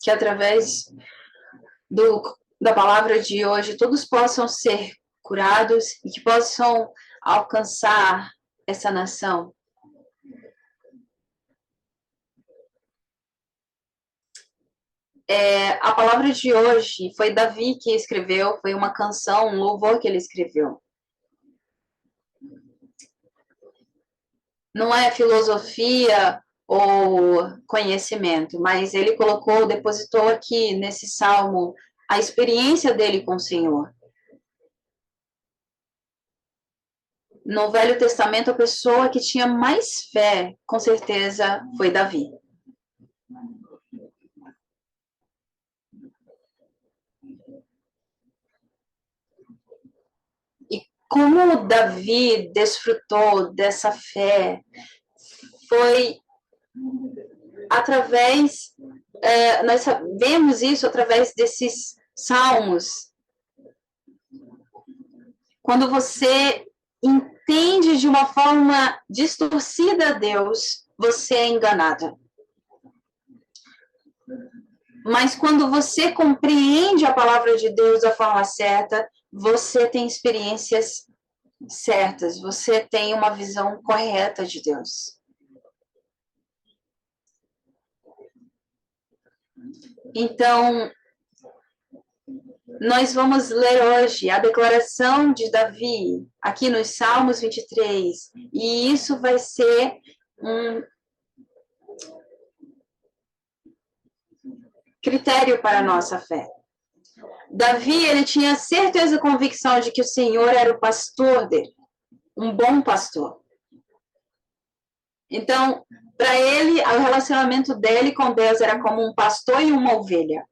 que através da palavra de hoje todos possam ser curados e que possam alcançar essa nação. A palavra de hoje foi Davi que escreveu, foi uma canção, um louvor que ele escreveu. Não é filosofia ou conhecimento, mas ele depositou aqui nesse salmo a experiência dele com o Senhor. No Velho Testamento, a pessoa que tinha mais fé, com certeza, foi Davi. E como Davi desfrutou dessa fé, foi através, nós vemos isso através desses salmos. Quando você entende de uma forma distorcida a Deus, você é enganado. Mas quando você compreende a palavra de Deus da forma certa, você tem experiências certas, você tem uma visão correta de Deus. Então, nós vamos ler hoje a declaração de Davi, aqui nos Salmos 23, e isso vai ser um critério para a nossa fé. Davi, ele tinha certeza e convicção de que o Senhor era o pastor dele, um bom pastor. Então, para ele, o relacionamento dele com Deus era como um pastor e uma ovelha.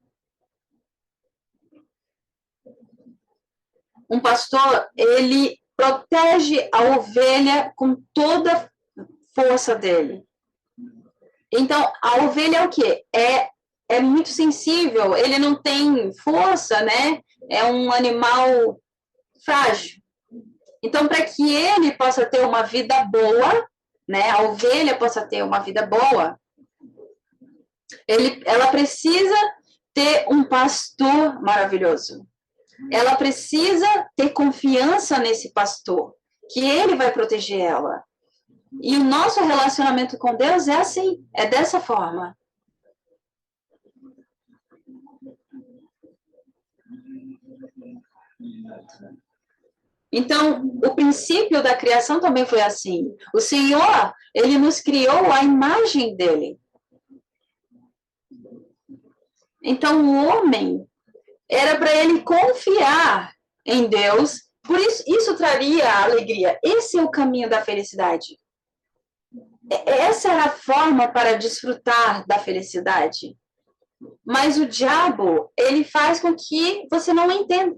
Um pastor, ele protege a ovelha com toda a força dele. Então, a ovelha é o quê? É muito sensível, ele não tem força, né? É um animal frágil. Então, para que ele possa ter uma vida boa, né? A ovelha possa ter uma vida boa, ela precisa ter um pastor maravilhoso. Ela precisa ter confiança nesse pastor, que ele vai proteger ela. E o nosso relacionamento com Deus é assim, é dessa forma. Então, o princípio da criação também foi assim. O Senhor, ele nos criou à imagem dele. Então, o homem era para ele confiar em Deus, por isso traria alegria. Esse é o caminho da felicidade. Essa era a forma para desfrutar da felicidade. Mas o diabo, ele faz com que você não entenda.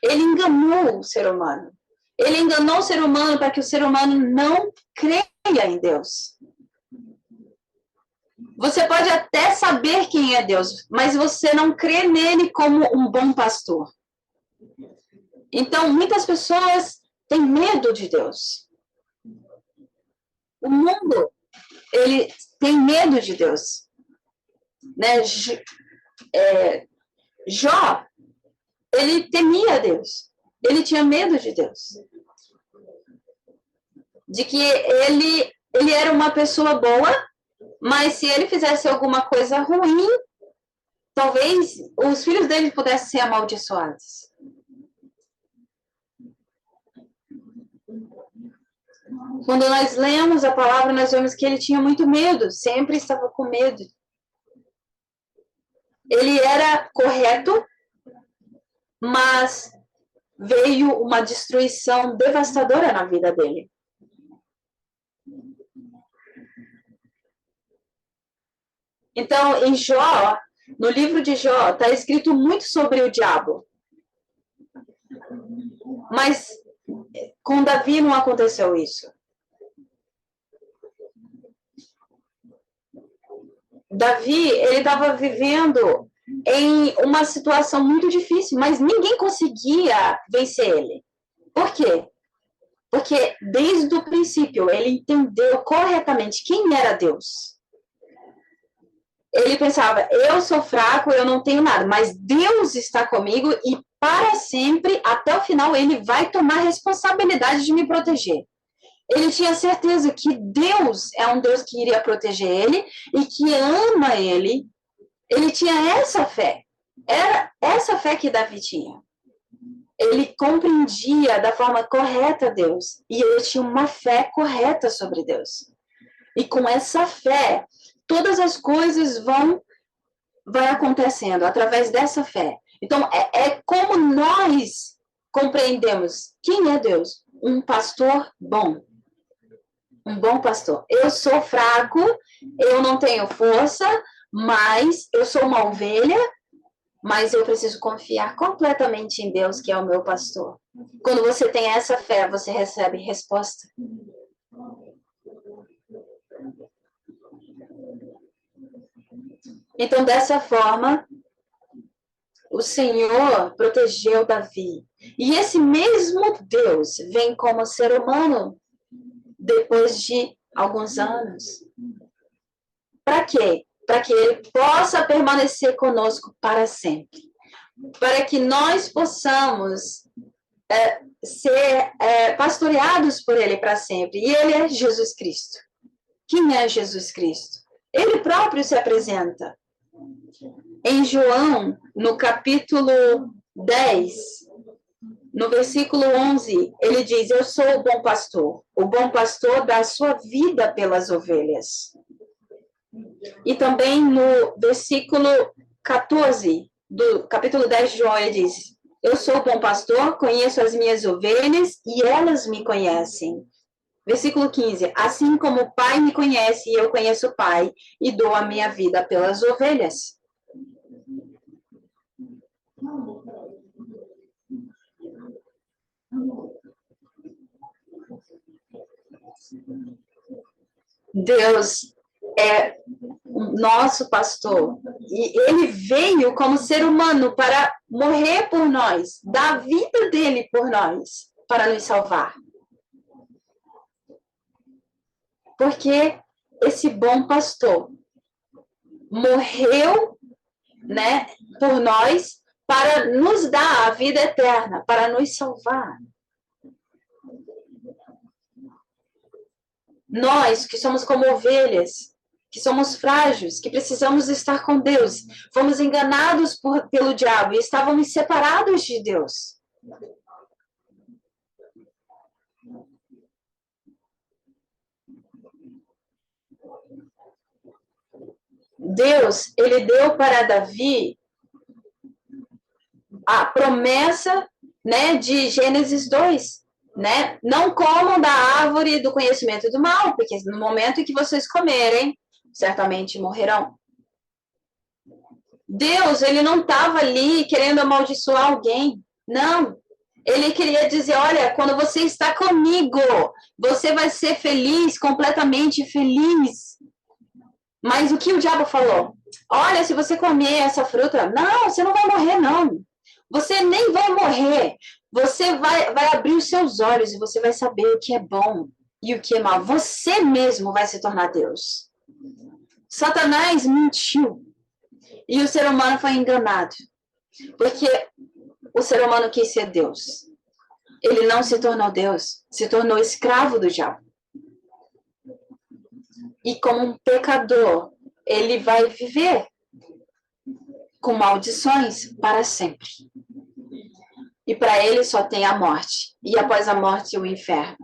Ele enganou o ser humano. Ele enganou o ser humano para que o ser humano não creia em Deus. Você pode até saber quem é Deus, mas você não crê nele como um bom pastor. Então, muitas pessoas têm medo de Deus. O mundo, ele tem medo de Deus. Né? Jó, ele temia Deus. Ele tinha medo de Deus. De que ele era uma pessoa boa, mas se ele fizesse alguma coisa ruim, talvez os filhos dele pudessem ser amaldiçoados. Quando nós lemos a palavra, nós vemos que ele tinha muito medo, sempre estava com medo. Ele era correto, mas veio uma destruição devastadora na vida dele. Então, em Jó, no livro de Jó, está escrito muito sobre o diabo. Mas com Davi não aconteceu isso. Davi, ele estava vivendo em uma situação muito difícil, mas ninguém conseguia vencer ele. Por quê? Porque desde o princípio ele entendeu corretamente quem era Deus. Ele pensava, eu sou fraco, eu não tenho nada, mas Deus está comigo e para sempre, até o final, ele vai tomar responsabilidade de me proteger. Ele tinha certeza que Deus é um Deus que iria proteger ele e que ama ele. Ele tinha essa fé. Era essa fé que Davi tinha. Ele compreendia da forma correta Deus e ele tinha uma fé correta sobre Deus. E com essa fé, todas as coisas vai acontecendo através dessa fé. Então, é como nós compreendemos quem é Deus. Um pastor bom. Um bom pastor. Eu sou fraco, eu não tenho força, mas eu sou uma ovelha, mas eu preciso confiar completamente em Deus, que é o meu pastor. Quando você tem essa fé, você recebe resposta. Então, dessa forma, o Senhor protegeu Davi. E esse mesmo Deus vem como ser humano depois de alguns anos. Para quê? Para que ele possa permanecer conosco para sempre. Para que nós possamos ser pastoreados por ele para sempre. E ele é Jesus Cristo. Quem é Jesus Cristo? Ele próprio se apresenta. Em João, no capítulo 10, no versículo 11, ele diz, eu sou o bom pastor dá a sua vida pelas ovelhas. E também no versículo 14, do capítulo 10 de João, ele diz, eu sou o bom pastor, conheço as minhas ovelhas e elas me conhecem. Versículo 15, assim como o Pai me conhece e eu conheço o Pai e dou a minha vida pelas ovelhas. Deus é o nosso pastor e ele veio como ser humano para morrer por nós, dar a vida dele por nós, para nos salvar. Porque esse bom pastor morreu, né, por nós para nos dar a vida eterna, para nos salvar. Nós que somos como ovelhas, que somos frágeis, que precisamos estar com Deus, fomos enganados pelo diabo e estávamos separados de Deus. Deus, ele deu para Davi a promessa, né, de Gênesis 2, né? Não comam da árvore do conhecimento do mal, porque no momento em que vocês comerem, certamente morrerão. Deus, ele não estava ali querendo amaldiçoar alguém. Não. Ele queria dizer, olha, quando você está comigo, você vai ser feliz, completamente feliz. Mas o que o diabo falou? Olha, se você comer essa fruta, não, você não vai morrer, não. Você nem vai morrer. Você vai abrir os seus olhos e você vai saber o que é bom e o que é mal. Você mesmo vai se tornar Deus. Satanás mentiu. E o ser humano foi enganado. Porque o ser humano quis ser Deus. Ele não se tornou Deus. Se tornou escravo do diabo. E como um pecador, ele vai viver com maldições para sempre. E para ele só tem a morte. E após a morte, o inferno.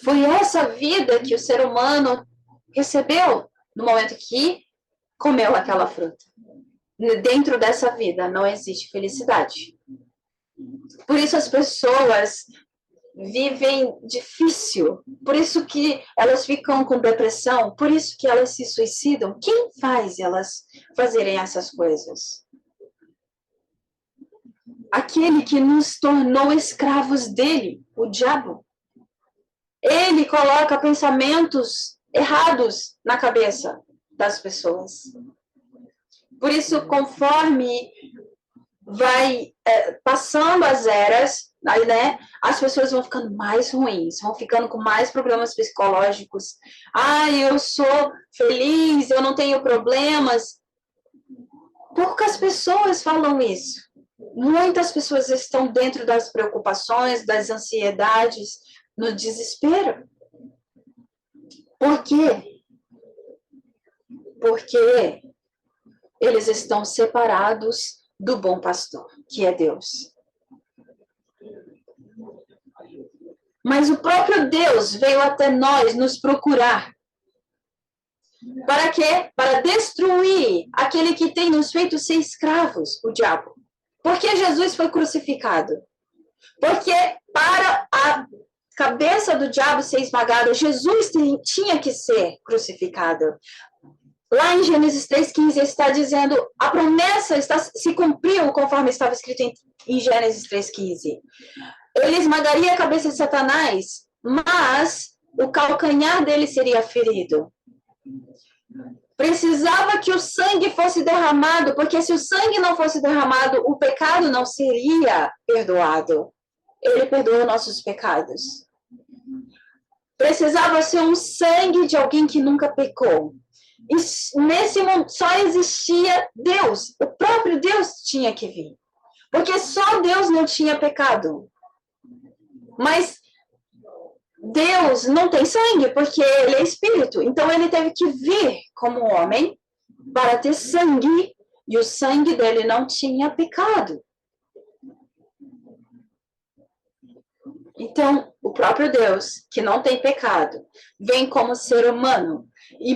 Foi essa vida que o ser humano recebeu no momento que comeu aquela fruta. Dentro dessa vida não existe felicidade. Por isso as pessoas vivem difícil. Por isso que elas ficam com depressão. Por isso que elas se suicidam. Quem faz elas fazerem essas coisas? Aquele que nos tornou escravos dele, o diabo. Ele coloca pensamentos errados na cabeça das pessoas. Por isso, conforme vai passando as eras, Aí, né, as pessoas vão ficando mais ruins, vão ficando com mais problemas psicológicos. Ah, eu sou feliz, eu não tenho problemas. Poucas pessoas falam isso. Muitas pessoas estão dentro das preocupações, das ansiedades, no desespero. Por quê? Porque eles estão separados do bom pastor, que é Deus. Mas o próprio Deus veio até nós nos procurar. Para quê? Para destruir aquele que tem nos feito ser escravos, o diabo. Por que Jesus foi crucificado? Porque para a cabeça do diabo ser esmagada, Jesus tinha que ser crucificado. Lá em Gênesis 3,15 está dizendo, a promessa se cumpriu conforme estava escrito em Gênesis 3,15. Ele esmagaria a cabeça de Satanás, mas o calcanhar dele seria ferido. Precisava que o sangue fosse derramado, porque se o sangue não fosse derramado, o pecado não seria perdoado. Ele perdoou nossos pecados. Precisava ser um sangue de alguém que nunca pecou. E nesse mundo só existia Deus. O próprio Deus tinha que vir. Porque só Deus não tinha pecado. Mas Deus não tem sangue, porque ele é espírito. Então ele teve que vir como homem para ter sangue. E o sangue dele não tinha pecado. Então, o próprio Deus, que não tem pecado, vem como ser humano e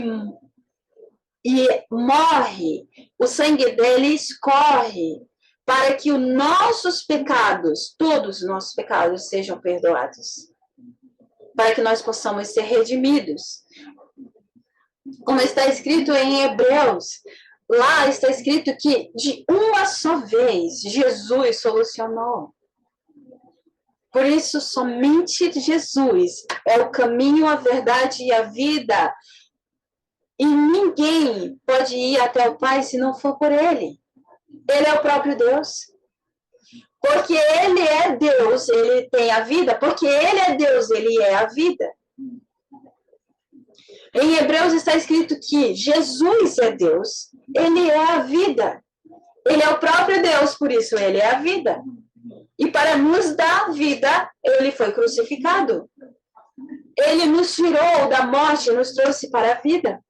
morre. O sangue dele escorre para que os nossos pecados, todos os nossos pecados, sejam perdoados. Para que nós possamos ser redimidos. Como está escrito em Hebreus, lá está escrito que de uma só vez Jesus solucionou. Por isso, somente Jesus é o caminho, a verdade e a vida. E ninguém pode ir até o Pai se não for por Ele. Ele é o próprio Deus. Porque Ele é Deus, Ele tem a vida. Porque Ele é Deus, Ele é a vida. Em Hebreus está escrito que Jesus é Deus, Ele é a vida. Ele é o próprio Deus, por isso Ele é a vida. E para nos dar vida, Ele foi crucificado. Ele nos tirou da morte e nos trouxe para a vida.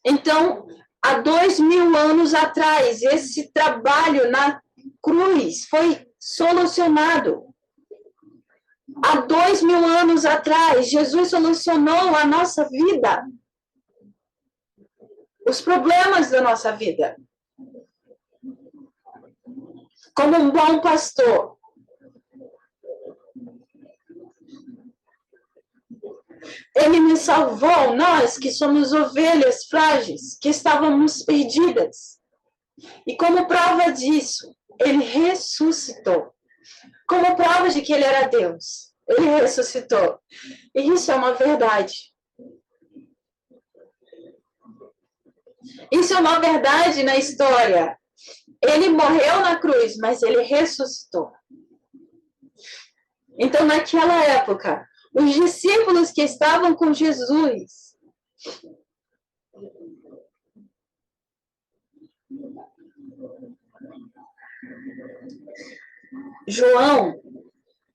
Então, há 2000 anos atrás, esse trabalho na cruz foi solucionado. Há 2000 anos atrás, Jesus solucionou a nossa vida. Os problemas da nossa vida. Como um bom pastor. Ele me salvou, nós que somos ovelhas frágeis, que estávamos perdidas. E como prova disso, ele ressuscitou. Como prova de que ele era Deus, ele ressuscitou. E isso é uma verdade. Isso é uma verdade na história. Ele morreu na cruz, mas ele ressuscitou. Então, naquela época, os discípulos que estavam com Jesus João,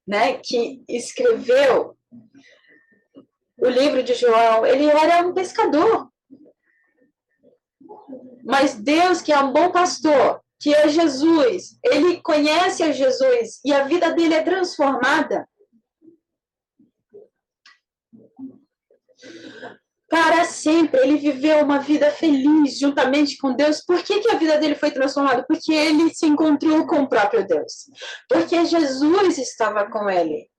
né, que escreveu o livro de João, ele era um pescador. Mas Deus, que é um bom pastor, que é Jesus, ele conhece a Jesus e a vida dele é transformada. Para sempre, ele viveu uma vida feliz juntamente com Deus. Por que a vida dele foi transformada? Porque ele se encontrou com o próprio Deus. Porque Jesus estava com ele.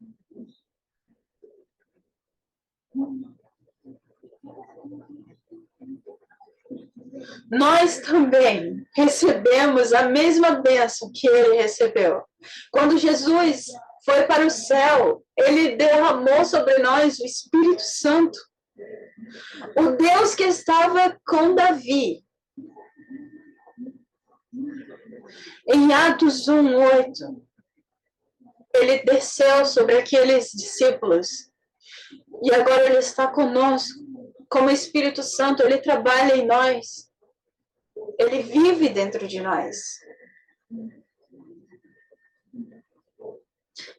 Nós também recebemos a mesma bênção que ele recebeu. Quando Jesus foi para o céu, ele derramou sobre nós o Espírito Santo. O Deus que estava com Davi. Em Atos 1:8, Ele desceu sobre aqueles discípulos e agora ele está conosco. Como Espírito Santo, ele trabalha em nós. Ele vive dentro de nós.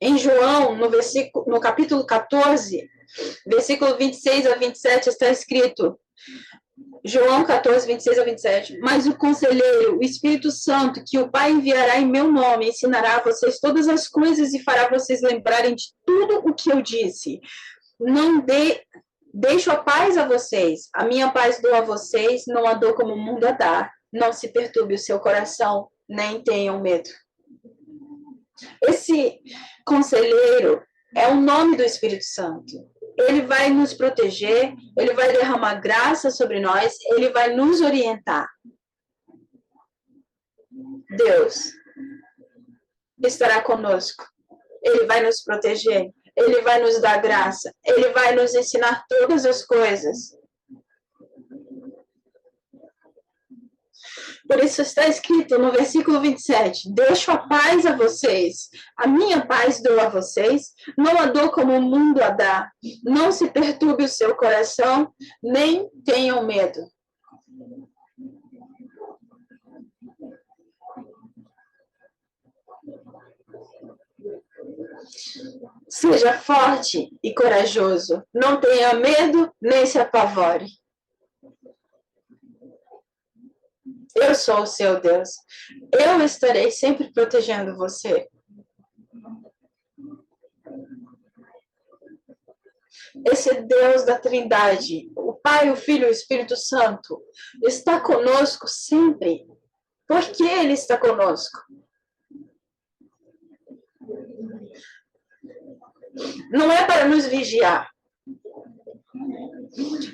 Em João, no capítulo 14, versículo 26 a 27, está escrito: João 14, 26 a 27. Mas o conselheiro, o Espírito Santo, que o Pai enviará em meu nome, ensinará a vocês todas as coisas e fará vocês lembrarem de tudo o que eu disse. Deixo a paz a vocês. A minha paz dou a vocês, não a dou como o mundo a dá. Não se perturbe o seu coração, nem tenham medo. Esse conselheiro é o nome do Espírito Santo. Ele vai nos proteger, ele vai derramar graça sobre nós, ele vai nos orientar. Deus estará conosco. Ele vai nos proteger, ele vai nos dar graça, ele vai nos ensinar todas as coisas. Por isso está escrito no versículo 27, deixo a paz a vocês, a minha paz dou a vocês, não a dou como o mundo a dá. Não se perturbe o seu coração, nem tenham medo. Seja forte e corajoso, não tenha medo, nem se apavore. Eu sou o seu Deus. Eu estarei sempre protegendo você. Esse Deus da Trindade, o Pai, o Filho e o Espírito Santo, está conosco sempre. Por que Ele está conosco? Não é para nos vigiar.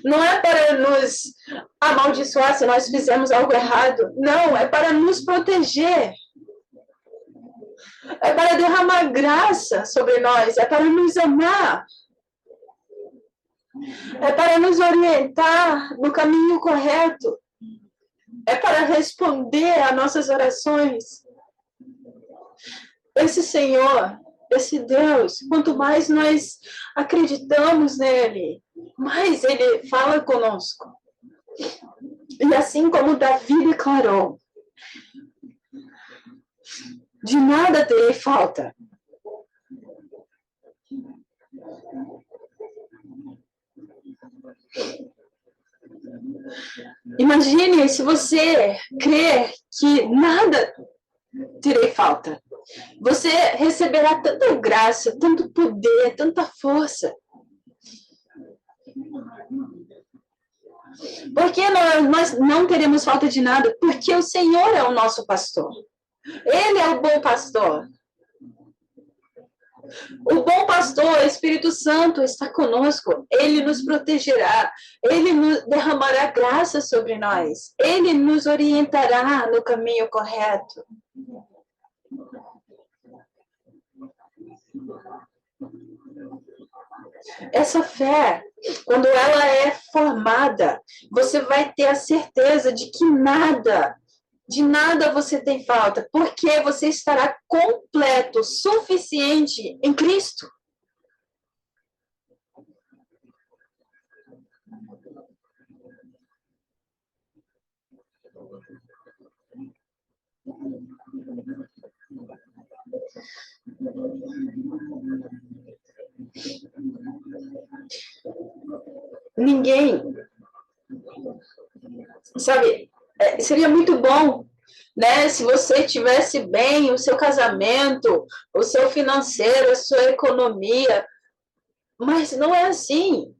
Não é para nos amaldiçoar se nós fizemos algo errado. Não, é para nos proteger. É para derramar graça sobre nós. É para nos amar. É para nos orientar no caminho correto. É para responder a nossas orações. Esse Senhor, esse Deus, quanto mais nós acreditamos nele, mais ele fala conosco. E assim como Davi declarou, de nada terei falta. Imagine se você crer que nada terei falta. Você receberá tanta graça, tanto poder, tanta força. Por que nós não teremos falta de nada? Porque o Senhor é o nosso pastor. Ele é o bom pastor. O bom pastor, o Espírito Santo, está conosco. Ele nos protegerá. Ele nos derramará graça sobre nós. Ele nos orientará no caminho correto. Essa fé, quando ela é formada, você vai ter a certeza de que de nada você tem falta, porque você estará completo, suficiente em Cristo. Ninguém, sabe, seria muito bom, né, se você tivesse bem o seu casamento, o seu financeiro, a sua economia, mas não é assim.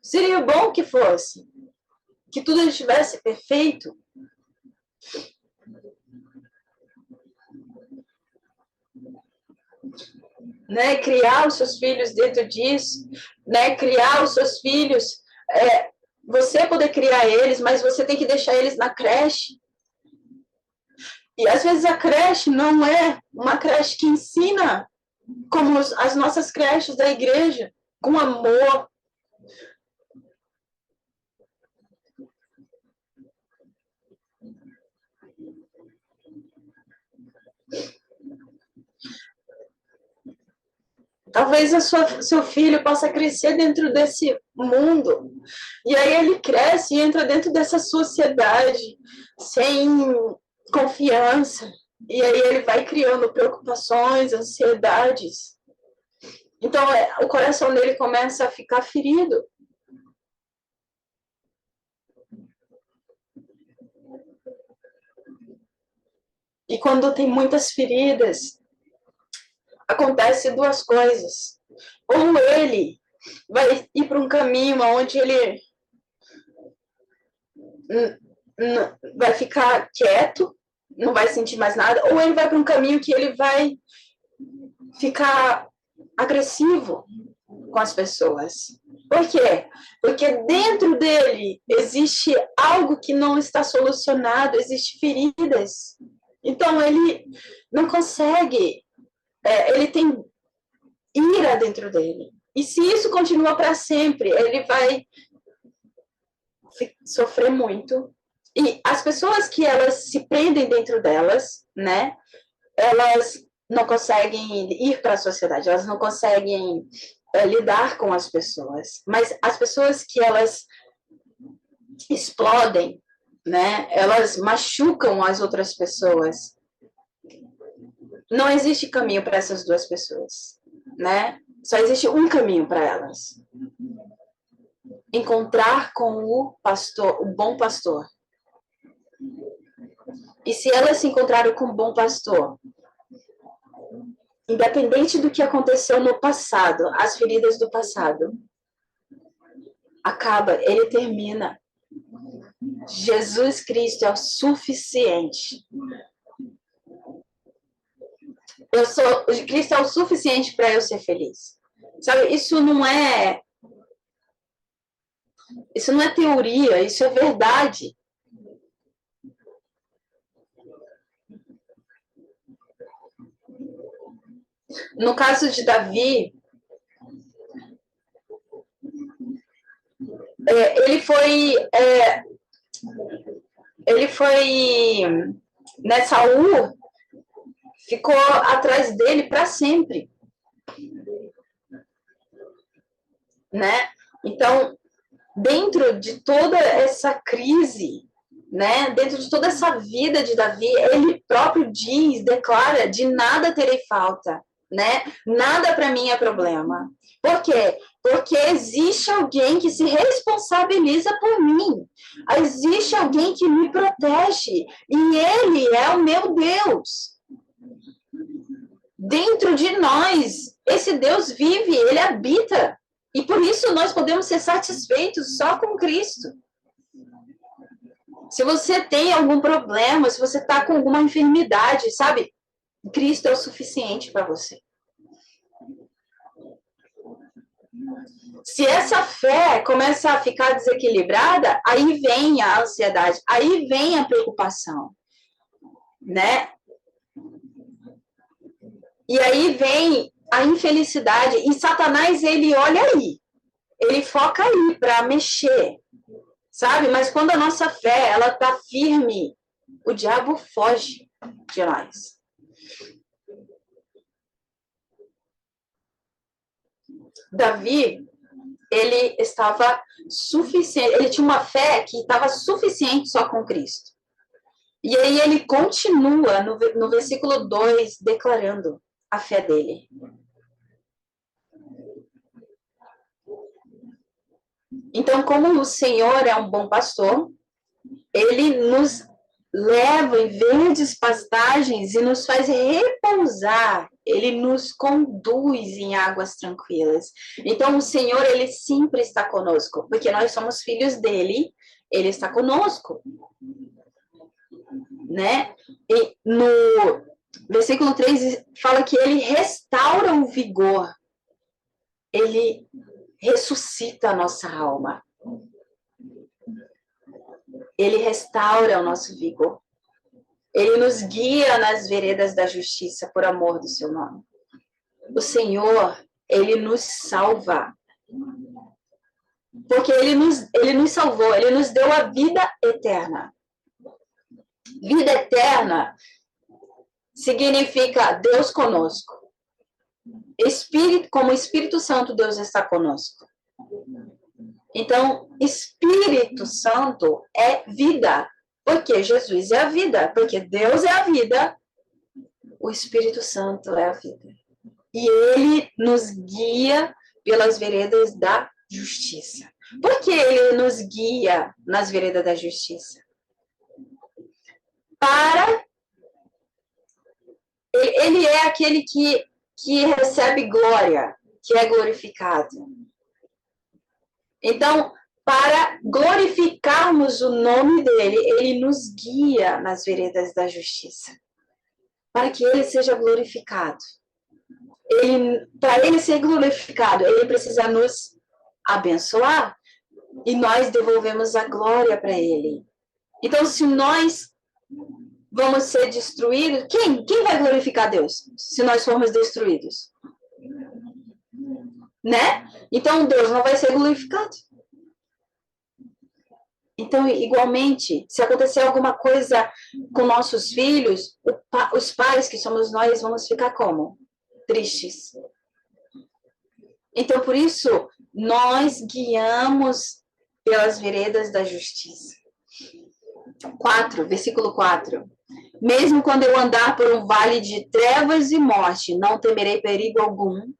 Seria bom que fosse, que tudo estivesse perfeito. Né, criar os seus filhos dentro disso, né, criar os seus filhos, você poder criar eles, mas você tem que deixar eles na creche. E às vezes a creche não é uma creche que ensina como as nossas creches da igreja, com amor. Talvez seu filho possa crescer dentro desse mundo. E aí ele cresce e entra dentro dessa sociedade sem confiança. E aí ele vai criando preocupações, ansiedades. Então o coração dele começa a ficar ferido. E quando tem muitas feridas, acontece duas coisas. Ou ele vai ir para um caminho onde ele vai ficar quieto, não vai sentir mais nada, ou ele vai para um caminho que ele vai ficar agressivo com as pessoas. Por quê? Porque dentro dele existe algo que não está solucionado, existem feridas. Então ele não consegue, ele tem ira dentro dele. E se isso continua para sempre, ele vai sofrer muito. E as pessoas que elas se prendem dentro delas, né? Elas não conseguem ir para a sociedade, elas não conseguem lidar com as pessoas. Mas as pessoas que elas explodem, né? Elas machucam as outras pessoas. Não existe caminho para essas duas pessoas, né? Só existe um caminho para elas. Encontrar com o pastor, o bom pastor. E se elas se encontraram com o bom pastor, independente do que aconteceu no passado, as feridas do passado, acaba, ele termina. Jesus Cristo é o suficiente. Cristo é o suficiente para eu ser feliz. Sabe, isso não é teoria, isso é verdade. No caso de Davi, ele foi, né, Saul ficou atrás dele para sempre, né? Então, dentro de toda essa crise, né, dentro de toda essa vida de Davi, ele próprio declara, de nada terei falta, né? Nada para mim é problema. Por quê? Porque existe alguém que se responsabiliza por mim. Existe alguém que me protege. E ele é o meu Deus. Dentro de nós, esse Deus vive, ele habita. E por isso nós podemos ser satisfeitos só com Cristo. Se você tem algum problema, se você está com alguma enfermidade, sabe? Cristo é o suficiente para você. Se essa fé começa a ficar desequilibrada, aí vem a ansiedade, aí vem a preocupação, né? E aí vem a infelicidade. E Satanás, ele olha aí, ele foca aí para mexer, sabe? Mas quando a nossa fé, ela está firme, o diabo foge de nós. Davi, ele estava suficiente, ele tinha uma fé que estava suficiente só com Cristo. E aí ele continua no versículo 2, declarando a fé dele. Então, como o Senhor é um bom pastor, ele nos leva em verdes pastagens e nos faz repousar. Ele nos conduz em águas tranquilas. Então, o Senhor, ele sempre está conosco, porque nós somos filhos dele, ele está conosco. Né? E no versículo 3 fala que ele restaura o vigor. Ele ressuscita a nossa alma. Ele restaura o nosso vigor. Ele nos guia nas veredas da justiça por amor do seu nome. O Senhor, ele nos salva. Porque ele nos salvou, ele nos deu a vida eterna. Vida eterna significa Deus conosco. Como o Espírito Santo, Deus está conosco. Então, Espírito Santo é vida. Porque Jesus é a vida. Porque Deus é a vida. O Espírito Santo é a vida. E ele nos guia pelas veredas da justiça. Por que ele nos guia nas veredas da justiça? Ele é aquele que recebe glória, que é glorificado. Então, para glorificarmos o nome dele, ele nos guia nas veredas da justiça. Para que ele seja glorificado. Para ele ser glorificado, ele precisa nos abençoar e nós devolvemos a glória para ele. Então, se nós vamos ser destruídos, quem vai glorificar Deus se nós formos destruídos? Né? Então, Deus não vai ser glorificado. Então, igualmente, se acontecer alguma coisa com nossos filhos, os pais que somos nós vamos ficar como? Tristes. Então, por isso, nós guiamos pelas veredas da justiça. 4, versículo 4. Mesmo quando eu andar por um vale de trevas e morte, não temerei perigo algum,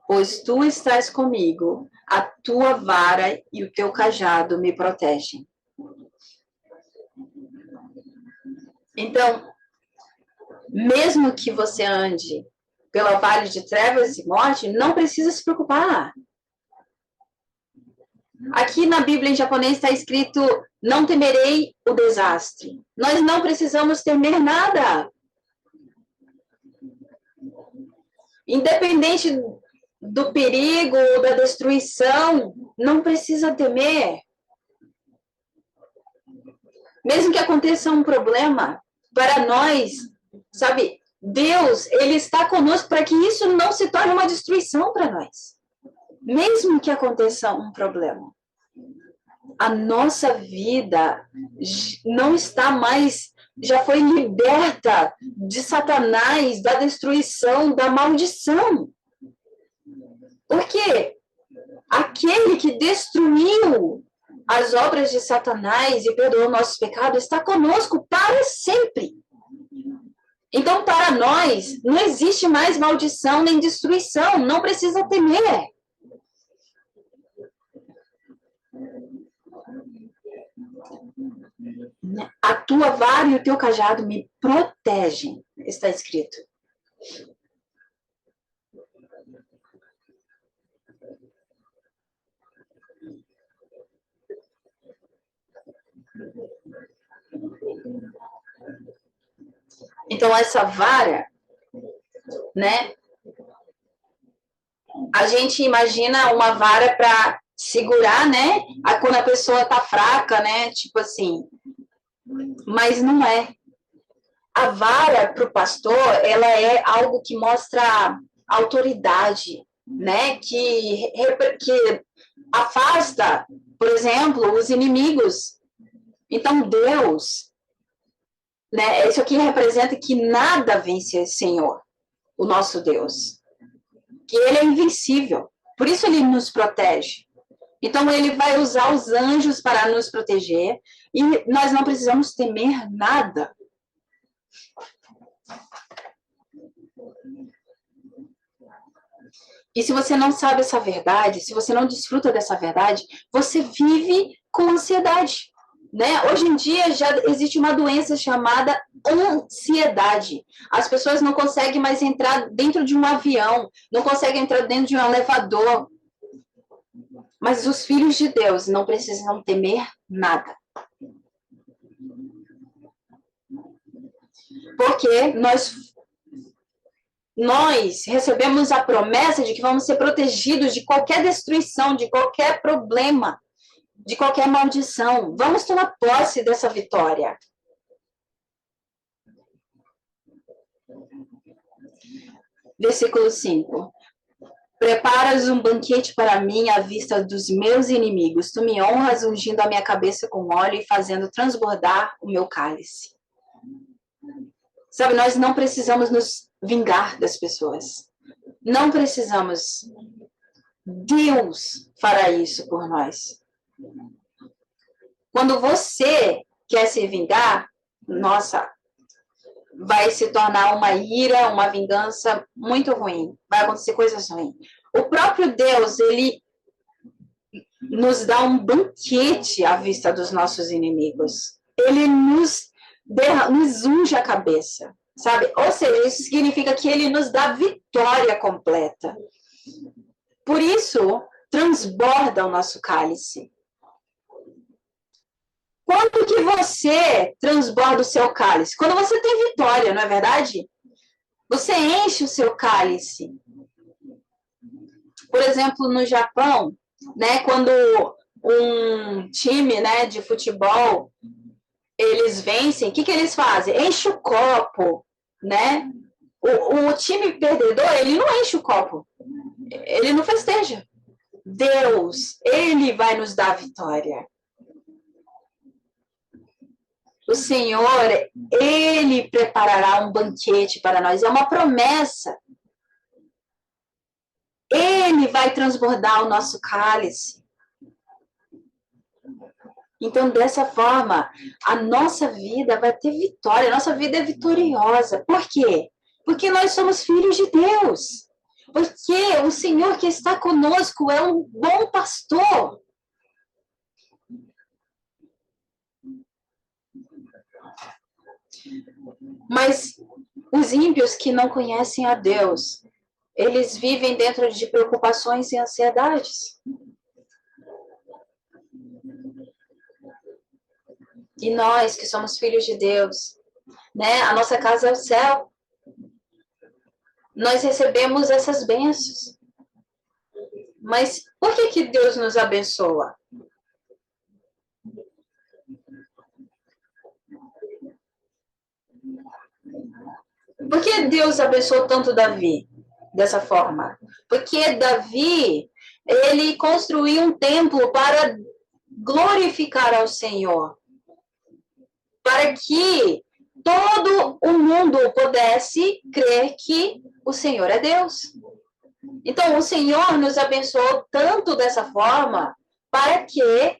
pois tu estás comigo, a tua vara e o teu cajado me protegem. Então, mesmo que você ande pela vale de trevas e morte, não precisa se preocupar. Aqui na Bíblia em japonês está escrito, não temerei o desastre. Nós não precisamos temer nada. Independente do perigo ou da destruição, não precisa temer. Mesmo que aconteça um problema, para nós, sabe, Deus, ele está conosco para que isso não se torne uma destruição para nós. Mesmo que aconteça um problema. A nossa vida não está mais, já foi liberta de Satanás, da destruição, da maldição. Porque aquele que destruiu as obras de Satanás e perdoou nossos pecados está conosco para sempre. Então, para nós, não existe mais maldição nem destruição, não precisa temer. A tua vara e o teu cajado me protegem, está escrito. Então, essa vara, né? A gente imagina uma vara para segurar, né? Quando a pessoa tá fraca, né? Tipo assim. Mas não é. A vara para o pastor, ela é algo que mostra autoridade, né? Que afasta, por exemplo, os inimigos. Então, Deus, né? Isso aqui representa que nada vence o Senhor, o nosso Deus. Que ele é invencível. Por isso ele nos protege. Então, ele vai usar os anjos para nos proteger e nós não precisamos temer nada. E se você não sabe essa verdade, se você não desfruta dessa verdade, você vive com ansiedade. Né? Hoje em dia já existe uma doença chamada ansiedade. As pessoas não conseguem mais entrar dentro de um avião, não conseguem entrar dentro de um elevador. Mas os filhos de Deus não precisam temer nada. Porque nós recebemos a promessa de que vamos ser protegidos de qualquer destruição, de qualquer problema, de qualquer maldição. Vamos tomar posse dessa vitória. Versículo 5. Preparas um banquete para mim à vista dos meus inimigos. Tu me honras ungindo a minha cabeça com óleo e fazendo transbordar o meu cálice. Sabe, nós não precisamos nos vingar das pessoas. Não precisamos. Deus fará isso por nós. Quando você quer se vingar, nossa, vai se tornar uma ira, uma vingança muito ruim. Vai acontecer coisas ruins. O próprio Deus, ele nos dá um banquete à vista dos nossos inimigos. Ele nos unge a cabeça, sabe? Ou seja, isso significa que ele nos dá vitória completa. Por isso, transborda o nosso cálice. Quando que você transborda o seu cálice? Quando você tem vitória, não é verdade? Você enche o seu cálice. Por exemplo, no Japão, né, quando um time, né, de futebol, eles vencem, o que eles fazem? Enche o copo, né? O time perdedor, ele não enche o copo. Ele não festeja. Deus, ele vai nos dar vitória. O Senhor, ele preparará um banquete para nós. É uma promessa. Ele vai transbordar o nosso cálice. Então, dessa forma, a nossa vida vai ter vitória. A nossa vida é vitoriosa. Por quê? Porque nós somos filhos de Deus. Porque o Senhor que está conosco é um bom pastor. Mas os ímpios que não conhecem a Deus, eles vivem dentro de preocupações e ansiedades. E nós que somos filhos de Deus, né? A nossa casa é o céu. Nós recebemos essas bênçãos. Mas por que Deus nos abençoa? Por que Deus abençoou tanto Davi dessa forma? Porque Davi, ele construiu um templo para glorificar ao Senhor. Para que todo o mundo pudesse crer que o Senhor é Deus. Então, o Senhor nos abençoou tanto dessa forma para que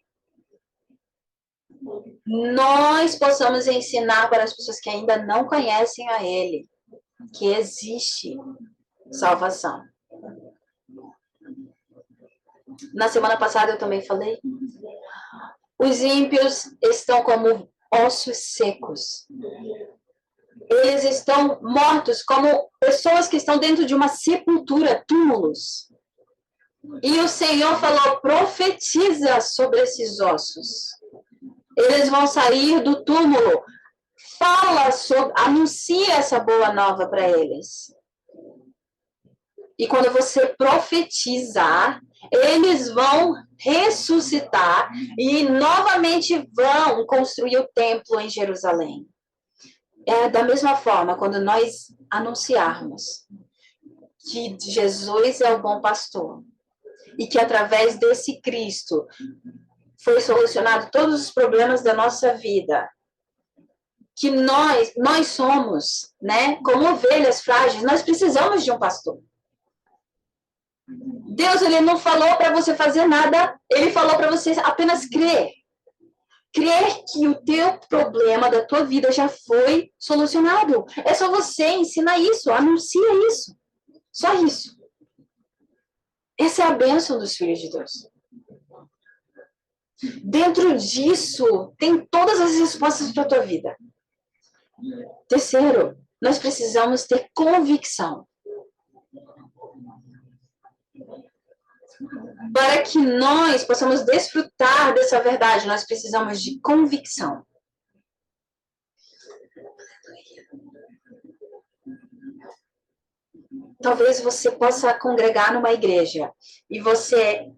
nós possamos ensinar para as pessoas que ainda não conhecem a Ele que existe salvação. Na semana passada eu também falei. Os ímpios estão como ossos secos. Eles estão mortos como pessoas que estão dentro de uma sepultura, túmulos. E o Senhor falou, profetiza sobre esses ossos. Eles vão sair do túmulo. Fala sobre, anuncia essa boa nova para eles. E quando você profetizar, eles vão ressuscitar e novamente vão construir o templo em Jerusalém. É da mesma forma, quando nós anunciarmos que Jesus é o bom pastor e que através desse Cristo foi solucionado todos os problemas da nossa vida, que nós somos, né, como ovelhas frágeis, nós precisamos de um pastor. Deus, ele não falou para você fazer nada, ele falou para você apenas crer. Crer que o teu problema da tua vida já foi solucionado. É só você ensinar isso, anuncia isso. Só isso. Essa é a bênção dos filhos de Deus. Dentro disso, tem todas as respostas para a tua vida. Terceiro, nós precisamos ter convicção. Para que nós possamos desfrutar dessa verdade, nós precisamos de convicção. Talvez você possa congregar numa igreja e você,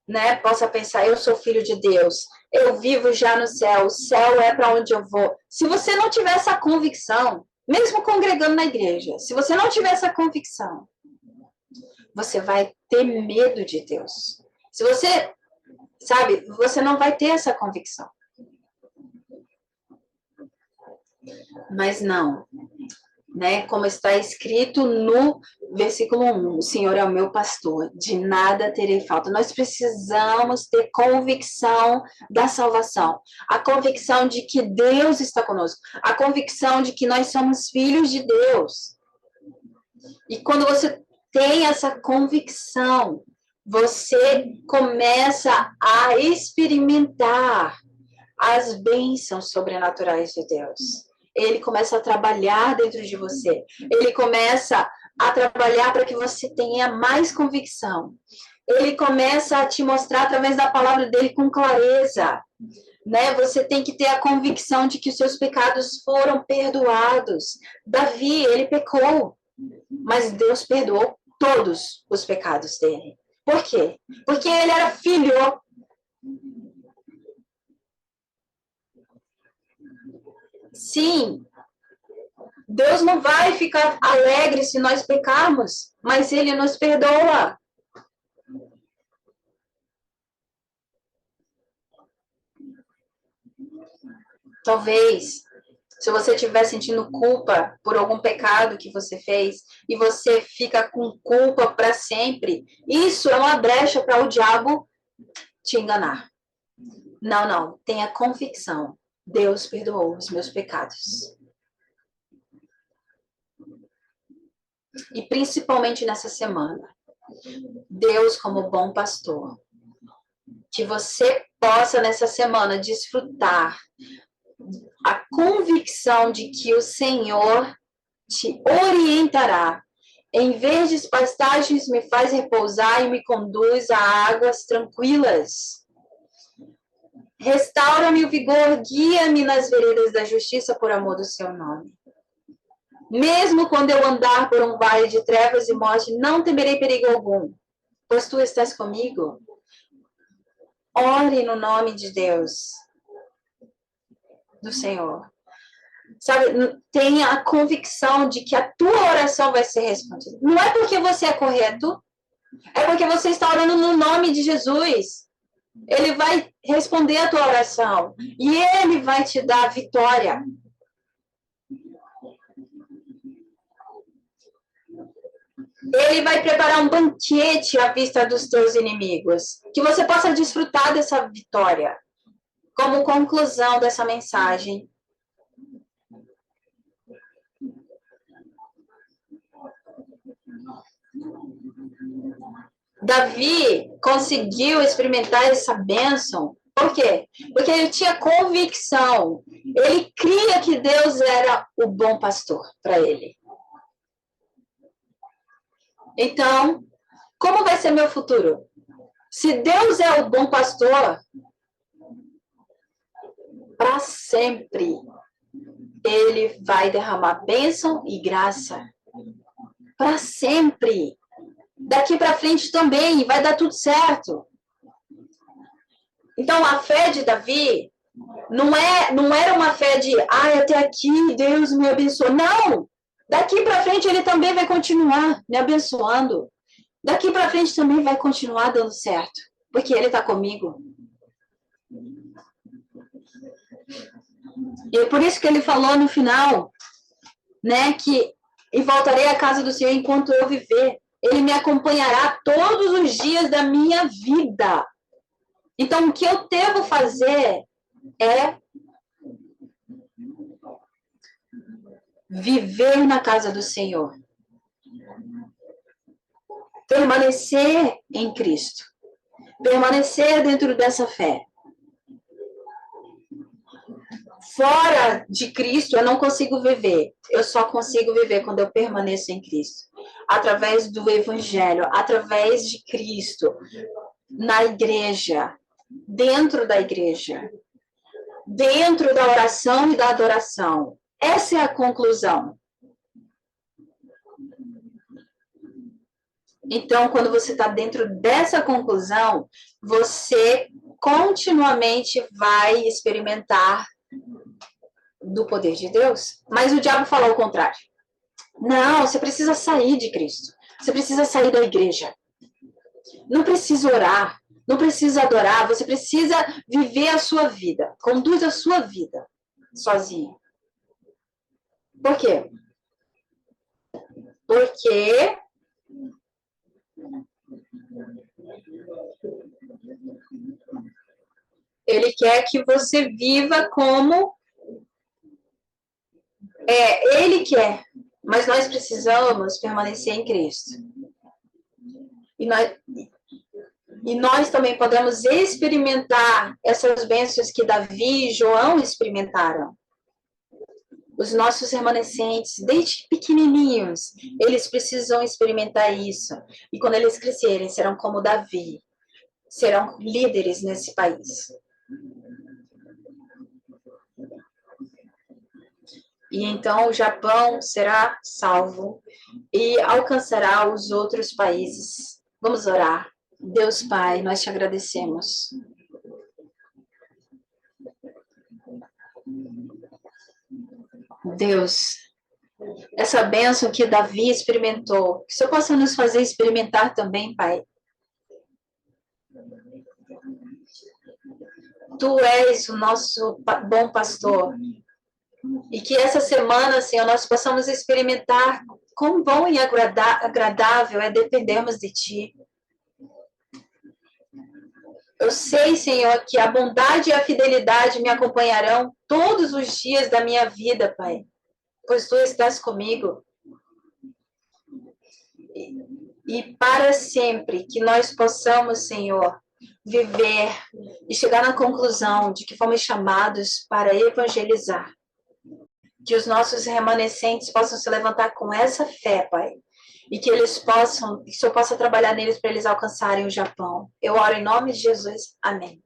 né, possa pensar, eu sou filho de Deus, eu vivo já no céu, o céu é para onde eu vou. Se você não tiver essa convicção, mesmo congregando na igreja, se você não tiver essa convicção, você vai ter medo de Deus. Se você, sabe, você não vai ter essa convicção. Mas não. né? Como está escrito no versículo 1, o Senhor é o meu pastor, de nada terei falta. Nós precisamos ter convicção da salvação, a convicção de que Deus está conosco, a convicção de que nós somos filhos de Deus. E quando você tem essa convicção, você começa a experimentar as bênçãos sobrenaturais de Deus. Ele começa a trabalhar dentro de você. Ele começa a trabalhar para que você tenha mais convicção. Ele começa a te mostrar através da palavra dele com clareza. Né? Você tem que ter a convicção de que os seus pecados foram perdoados. Davi, ele pecou, mas Deus perdoou todos os pecados dele. Por quê? Porque ele era filho. Sim, Deus não vai ficar alegre se nós pecarmos, mas Ele nos perdoa. Talvez, se você estiver sentindo culpa por algum pecado que você fez e você fica com culpa para sempre, isso é uma brecha para o diabo te enganar. Não, não, tenha convicção. Deus perdoou os meus pecados. E principalmente nessa semana, Deus como bom pastor, que você possa nessa semana desfrutar a convicção de que o Senhor te orientará. Em vez de pastagens, me faz repousar e me conduz a águas tranquilas. Restaura-me o vigor, guia-me nas veredas da justiça por amor do seu nome. Mesmo quando eu andar por um vale de trevas e morte, não temerei perigo algum, pois tu estás comigo. Ore no nome de Deus, do Senhor. Sabe, tenha a convicção de que a tua oração vai ser respondida. Não é porque você é correto, é porque você está orando no nome de Jesus. Ele vai responder a tua oração e Ele vai te dar a vitória. Ele vai preparar um banquete à vista dos teus inimigos. Que você possa desfrutar dessa vitória. Como conclusão dessa mensagem, Davi conseguiu experimentar essa bênção. Por quê? Porque ele tinha convicção. Ele cria que Deus era o bom pastor para ele. Então, como vai ser meu futuro? Se Deus é o bom pastor, para sempre, Ele vai derramar bênção e graça. Para sempre. Daqui para frente também, vai dar tudo certo. Então, a fé de Davi não era uma fé de, até aqui Deus me abençoou. Não! Daqui para frente ele também vai continuar me abençoando. Daqui para frente também vai continuar dando certo, porque ele está comigo. E é por isso que ele falou no final, né, que e voltarei à casa do Senhor enquanto eu viver. Ele me acompanhará todos os dias da minha vida. Então, o que eu devo fazer é viver na casa do Senhor. Permanecer em Cristo. Permanecer dentro dessa fé. Fora de Cristo, eu não consigo viver. Eu só consigo viver quando eu permaneço em Cristo. Através do Evangelho, através de Cristo. Na igreja. Dentro da igreja. Dentro da oração e da adoração. Essa é a conclusão. Então, quando você está dentro dessa conclusão, você continuamente vai experimentar do poder de Deus. Mas o diabo falou o contrário. Não, você precisa sair de Cristo. Você precisa sair da igreja. Não precisa orar. Não precisa adorar. Você precisa viver a sua vida. Conduz a sua vida sozinho. Por quê? Porque Ele quer que você viva como Ele quer, mas nós precisamos permanecer em Cristo. E nós também podemos experimentar essas bênçãos que Davi e João experimentaram. Os nossos remanescentes, desde pequenininhos, eles precisam experimentar isso. E quando eles crescerem, serão como Davi. Serão líderes nesse país. E então o Japão será salvo e alcançará os outros países. Vamos orar. Deus Pai, nós te agradecemos. Deus, essa bênção que Davi experimentou, que o Senhor possa nos fazer experimentar também, Pai. Tu és o nosso bom pastor. E que essa semana, Senhor, nós possamos experimentar quão bom e agradável é dependermos de Ti. Eu sei, Senhor, que a bondade e a fidelidade me acompanharão todos os dias da minha vida, Pai, pois Tu estás comigo. E para sempre que nós possamos, Senhor, viver e chegar na conclusão de que fomos chamados para evangelizar. Que os nossos remanescentes possam se levantar com essa fé, Pai. E que eles possam, que o Senhor possa trabalhar neles para eles alcançarem o Japão. Eu oro em nome de Jesus. Amém.